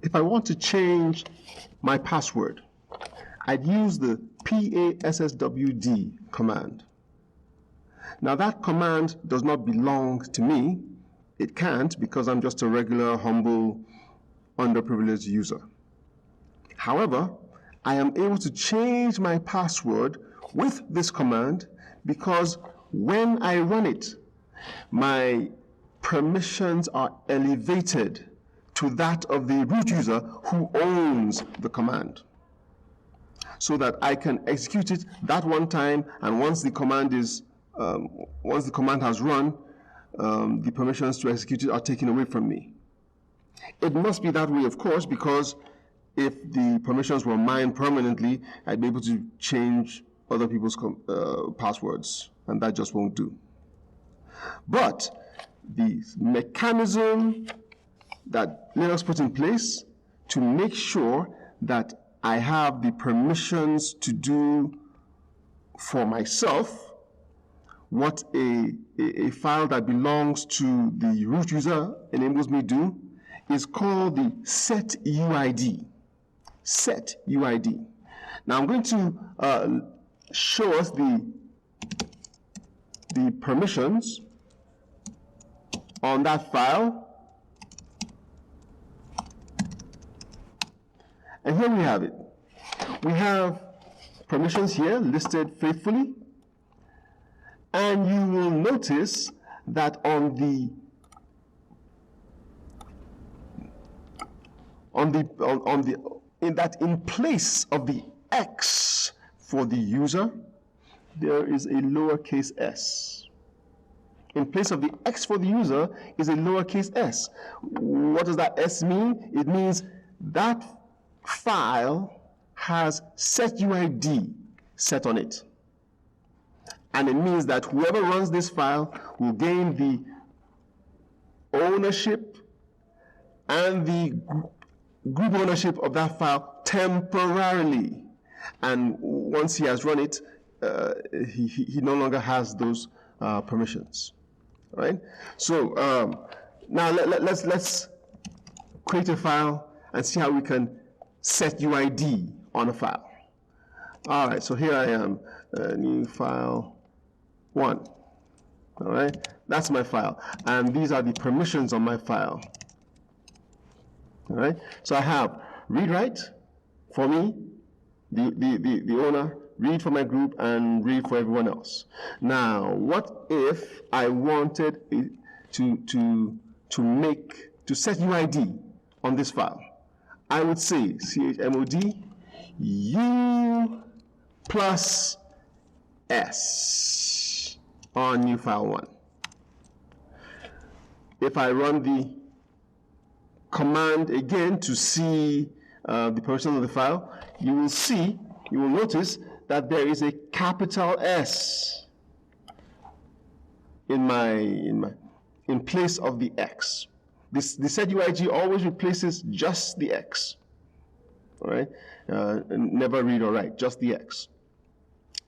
if I want to change my password, I'd use the passwd command. Now that command does not belong to me. It can't, because I'm just a regular, humble, underprivileged user. However, I am able to change my password with this command because when I run it, my permissions are elevated to that of the root user who owns the command, so that I can execute it that one time, and once the command has run, the permissions to execute it are taken away from me. It must be that way, of course, because if the permissions were mine permanently, I'd be able to change other people's passwords, and that just won't do. But the mechanism that Linux put in place to make sure that I have the permissions to do for myself what a file that belongs to the root user enables me to do is called the setuid. Setuid. Now I'm going to show us the permissions on that file. And here we have it. We have permissions here listed faithfully. And you will notice that in place of the X for the user, there is a lowercase s. In place of the X for the user is a lowercase s. What does that s mean? It means that file has setuid set on it. And it means that whoever runs this file will gain the ownership and the group ownership of that file temporarily. And once he has run it, he no longer has those permissions. All right? So now let's create a file and see how we can set UID on a file. All right, so here I am, new file 1. All right, that's my file, and these are the permissions on my file. All right, so I have read write for me, the owner, read for my group, and read for everyone else. Now, what if I wanted to set UID on this file? I would say chmod u plus s on new file 1. If I run the command again to see the permissions of the file, you will notice that there is a capital S in place of the X. The setuid always replaces just the X. All right, never read or write, just the X.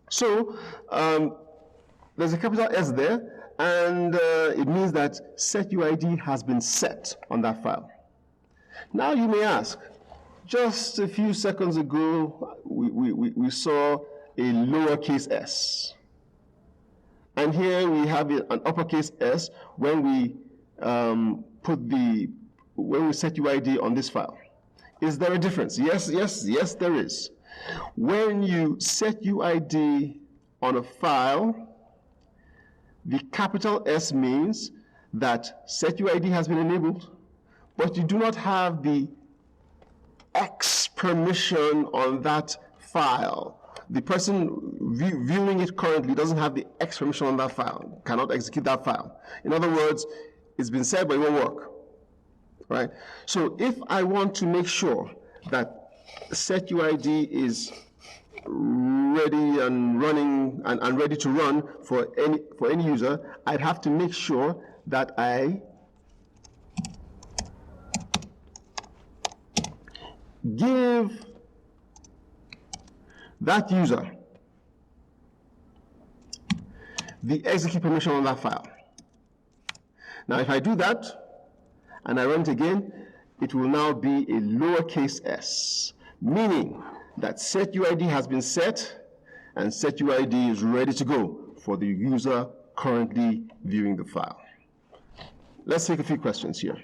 So there's a capital S there, and it means that setuid has been set on that file. Now you may ask, just a few seconds ago we saw a lowercase s, and here we have an uppercase S when we set UID on this file. Is there a difference? Yes, there is. When you set UID on a file, the capital S means that setuid has been enabled, but you do not have the X permission on that file. The person viewing it currently doesn't have the X permission on that file, cannot execute that file. In other words, it's been said, but it won't work. Right? So if I want to make sure that setuid is ready and running and ready to run for any user, I'd have to make sure that I give that user the execute permission on that file. Now if I do that and I run it again, it will now be a lowercase s, meaning that setuid has been set and setuid is ready to go for the user currently viewing the file. Let's take a few questions here.